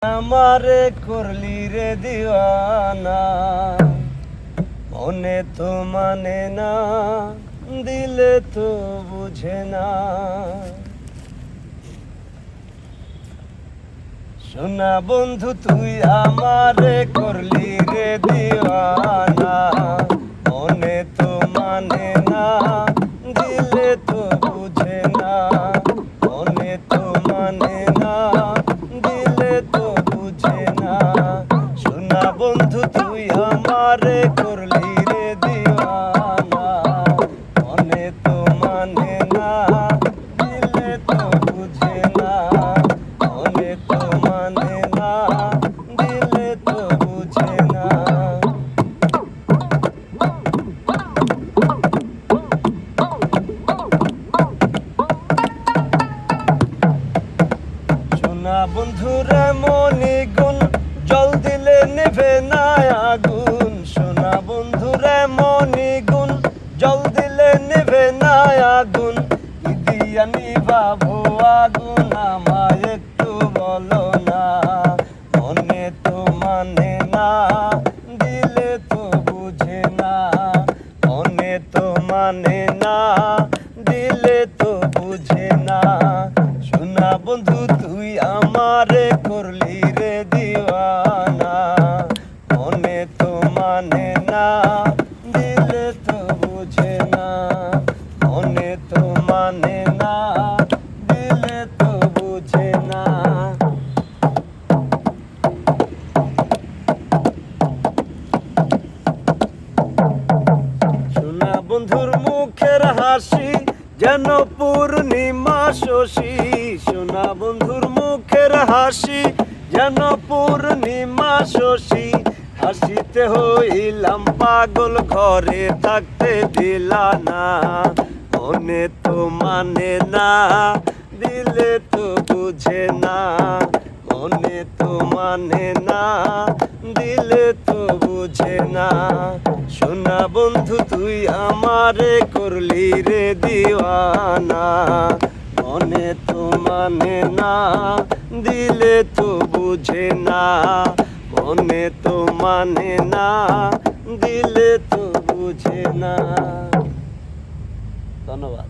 আমারে করলি রে দিওয়ানা, মনে তো মানে না, দিলে তো বুঝে না। শোনা বন্ধু তুই আমারে করলি রে দিওয়ানা, মনে তো মানে না, দিলে তো বুঝে না। মনে তো মানে না, দিলে তো বুঝে না। শোনা বন্ধু তুই আমারে করলি রে দিওয়ানা, মনে তো মানে না, দিলে তো বুঝে না। মনে তো মানে না, দিলে তো বুঝে না। শোনা বন্ধুরে মনে গুণ, জল দিলে নেভে না আগুন। শোনা বন্ধুরে মনে গুণ, জল দিলে নেভে না আগুন। কি দিয়া নিভাবো আগুন আমায় একটু বলো না। মনে তো মানে না, দিলে তো বুঝে না। মনে তো মানে না, দিলে তো বুঝে না। শোনা বন্ধু তুই আমারে করলি রে দিওয়ানা, মনে তো মানে না, দিলে তো বুঝে না। মনে তো মানে না, দিলে তো বুঝে না। শোনা বন্ধুর মুখের হাসি যেন পূর্ণিমা শশী। শোনা বন্ধুর মুখের হাসি যেন পূর্ণিমা শশী। হাসিতে হইলাম পাগল, ঘরে থাকতে দিলা না। মনে তো মানে না, দিলে তো বুঝে না। মনে তো মানে না, দিলে তো বুঝে না। শোনা বন্ধু তুই আমারে করলি রে দিওয়ানা, মনে তো মানে না, দিলে তো বুঝে না। মনে তো মানে না, দিলে তো বুঝে না। ধন্যবাদ।